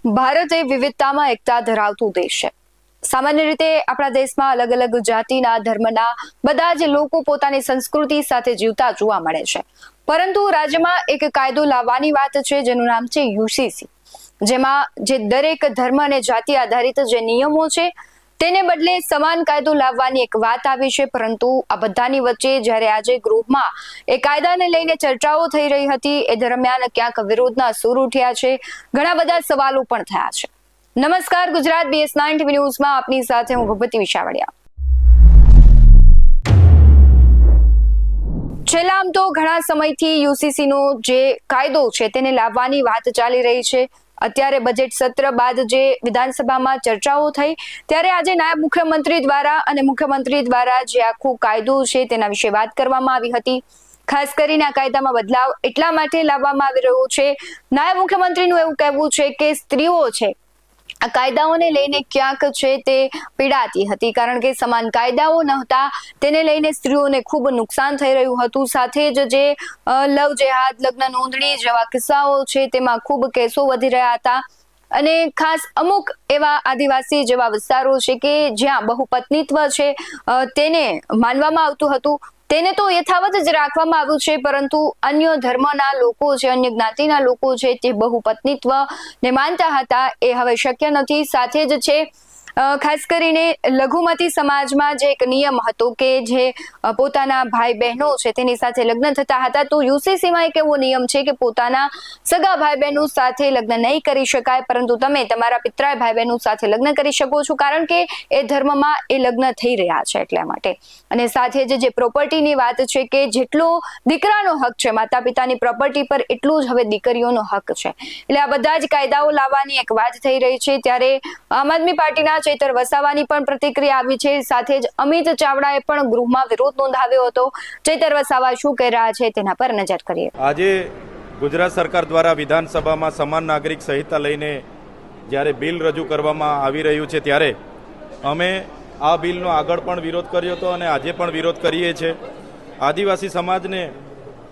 ભારત એ વિવિધતામાં એકતા ધરાવતું દેશ છે। સામાન્ય રીતે આપણા દેશમાં અલગ અલગ જાતિના ધર્મના બધા જ લોકો પોતાની સંસ્કૃતિ સાથે જીવતા જોવા મળે છે, પરંતુ રાજ્યમાં એક કાયદો લાવવાની વાત છે જેનું નામ છે યુસીસી, જેમાં જે દરેક ધર્મ અને જાતિ આધારિત જે નિયમો છે તેને બદલે સમાન કાયદો લાવવાની એક વાત આવી છે। પરંતુ આ બધાની વચ્ચે જ્યારે આજે ગૃહમાં એ કાયદાને લઈને ચર્ચાઓ થઈ રહી હતી, એ દરમિયાન ક્યાંક વિરોધના સૂર ઉઠ્યા છે, ઘણા બધા સવાલો પણ થયા છે। નમસ્કાર, ગુજરાત BS9 TV ન્યૂઝમાં આપની સાથે હું ભૂપતિ વિશાવડિયા। છેલ્લા આમ તો ઘણા સમયથી યુસીસી નો જે કાયદો છે તેને લાવવાની વાત ચાલી રહી છે। અત્યારે બજેટ સત્ર બાદ જે વિધાનસભામાં ચર્ચાઓ થઈ ત્યારે આજે નાયબ મુખ્યમંત્રી દ્વારા જે આખો કાયદો છે તેના વિશે વાત કરવામાં આવી હતી। ખાસ કરીને આ કાયદામાં બદલાવ એટલા માટે લાવવામાં આવી રહ્યો છે, નાયબ મુખ્યમંત્રીનું એવું કહેવું છે કે સ્ત્રીઓ છે આ કાયદાઓને લઈને ક્યાંક છે તે પીડાતી હતી, કારણ કે સમાન કાયદાઓ નહોતા, તેને લઈને સ્ત્રીઓને ખૂબ નુકસાન થઈ રહ્યું હતું। સાથે જ જે લવ જેહાદ, લગ્ન નોંધણી જેવા કિસ્સાઓ છે તેમાં ખૂબ કેસો વધી રહ્યા હતા, અને ખાસ અમુક એવા આદિવાસી જેવા વિસ્તારો છે કે જ્યાં બહુપત્નીત્વ છે તેને માનવામાં આવતું હતું, તેને તો યથાવત જ રાખવામાં આવ્યું છે, પરંતુ અન્ય ધર્મના લોકો છે, અન્ય જ્ઞાતિના લોકો છે તે બહુપત્નીત્વ ને માનતા હતા એ હવે શક્ય નથી। સાથે જ છે ખાસ કરીને લઘુમતી સમાજમાં જે એક નિયમ હતો કે જે પોતાના ભાઈ બહેનો છે તેની સાથે લગ્ન થતા હતા, તો યુસીસીમાં એક એવો નિયમ છે કે પોતાના સગા ભાઈ બહેનો સાથે લગ્ન નહીં કરી શકાય, પરંતુ તમે તમારા પિતરાય ભાઈ બહેનો સાથે લગ્ન કરી શકો છો, કારણ કે એ ધર્મમાં એ લગ્ન થઈ રહ્યા છે એટલા માટે। અને સાથે જ જે પ્રોપર્ટીની વાત છે કે જેટલો દીકરાનો હક છે માતા પિતાની પ્રોપર્ટી પર, એટલું જ હવે દીકરીઓનો હક છે। એટલે આ બધા જ કાયદાઓ લાવવાની એક વાત થઈ રહી છે, ત્યારે આમ આદમી પાર્ટીના ચૈતર વસાવાની પણ પ્રતિક્રિયા આવી છે, સાથે જ અમિત ચાવડાએ પણ ગૃહમાં વિરોધ નોંધાવ્યો હતો। ચૈતર વસાવા શું કહી રહ્યા છે તેના પર નજર કરીએ। આજે ગુજરાત સરકાર દ્વારા વિધાનસભામાં સમાન નાગરિક સંહિતા લઈને જ્યારે બિલ રજૂ કરવામાં આવી રહ્યું છે, ત્યારે અમે આ બિલનો આગળ પણ વિરોધ કર્યો હતો અને આજે પણ વિરોધ કરીએ છીએ। આદિવાસી સમાજને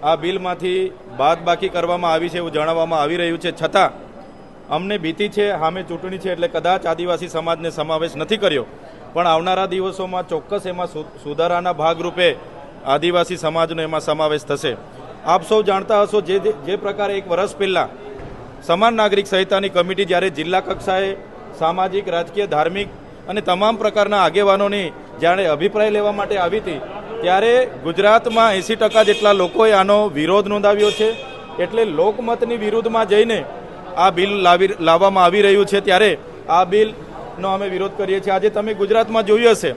આ બિલમાંથી બાદબાકી કરવામાં આવી છે એવું જણાવવામાં આવી રહ્યું છે, છતાં અમને ભીતિ છે, સામે ચૂંટણી છે એટલે કદાચ આદિવાસી સમાજને સમાવેશ નથી કર્યો, પણ આવનારા દિવસોમાં ચોક્કસ એમાં સુધારાના ભાગરૂપે આદિવાસી સમાજનો એમાં સમાવેશ થશે। આપ સૌ જાણતા હશો જે પ્રકારે એક વર્ષ પહેલાં સમાન નાગરિક સંહિતાની કમિટી જ્યારે જિલ્લા કક્ષાએ સામાજિક, રાજકીય, ધાર્મિક અને તમામ પ્રકારના આગેવાનોની જ્યારે અભિપ્રાય લેવા માટે આવી હતી, ત્યારે ગુજરાતમાં 80% જેટલા લોકોએ આનો વિરોધ નોંધાવ્યો છે। એટલે લોકમતની વિરુદ્ધમાં જઈને આ બિલ લાવવામાં આવી રહ્યું છે, ત્યારે આ બિલનો અમે વિરોધ કરીએ છીએ। આજે તમે ગુજરાતમાં જોયું હશે,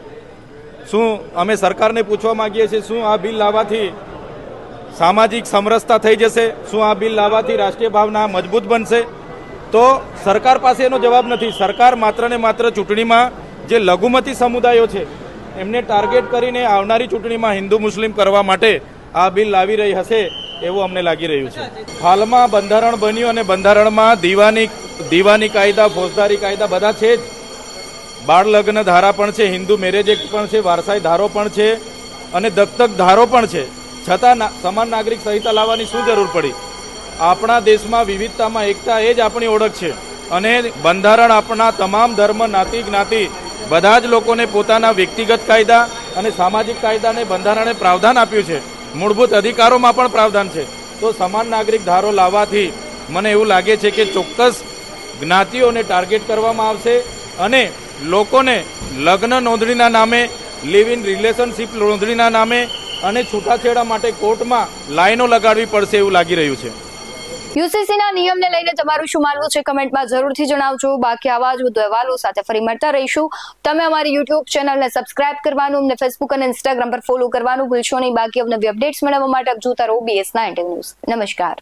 શું અમે સરકારને પૂછવા માંગીએ છીએ, શું આ બિલ લાવવાથી સામાજિક સમરસતા થઈ જશે? શું આ બિલ લાવવાથી રાષ્ટ્રીય ભાવના મજબૂત બનશે? તો સરકાર પાસે એનો જવાબ નથી। સરકાર માત્ર ને માત્ર ચૂંટણીમાં જે લઘુમતી સમુદાયો છે એમને ટાર્ગેટ કરીને આવનારી ચૂંટણીમાં હિન્દુ મુસ્લિમ કરવા માટે આ બિલ લાવી રહી હશે એવું અમને લાગી રહ્યું છે। હાલમાં બંધારણ બન્યું અને બંધારણમાં દીવાની કાયદા, ફોજદારી કાયદા બધા છે જ, બાળ લગ્ન ધારા પણ છે, હિન્દુ મેરેજ એક્ટ પણ છે, વારસાઈ ધારો પણ છે અને દત્તક ધારો પણ છે, છતાં સમાન નાગરિક સંહિતા લાવવાની શું જરૂર પડી? આપણા દેશમાં વિવિધતામાં એકતા એ જ આપણી ઓળખ છે, અને બંધારણ આપણા તમામ ધર્મ, જ્ઞાતિ બધા જ લોકોને પોતાના વ્યક્તિગત કાયદા અને સામાજિક કાયદાને બંધારણે પ્રાવધાન આપ્યું છે, મૂળભૂત અધિકારોમાં પણ પ્રાવધાન છે। તો સમાન નાગરિક ધારો લાવવાથી મને એવું લાગે છે કે ચોક્કસ જ્ઞાતિઓને ટાર્ગેટ કરવામાં આવશે અને લોકોને લગ્ન નોંધણીના નામે, લિવ ઇન રિલેશનશીપ નોંધણીના નામે અને છૂટાછેડા માટે કોર્ટમાં લાઈનો લગાડવી પડશે એવું લાગી રહ્યું છે। યુસીસીના નિયમને લઈને તમારું શું માનવું છે કમેન્ટમાં જરૂરથી જણાવજો। બાકી આવા જ વધુ અહેવાલો સાથે ફરી મળતા રહીશું। તમે અમારી યુટ્યુબ ચેનલને સબસ્ક્રાઇબ કરવાનું, અમને ફેસબુક અને ઇન્સ્ટાગ્રામ પર ફોલો કરવાનું ભૂલશો નહીં। બાકી અવનવી અપડેટ્સ મેળવવા માટે આપ જોતા રહો BS9 ન્યૂઝ। નમસ્કાર।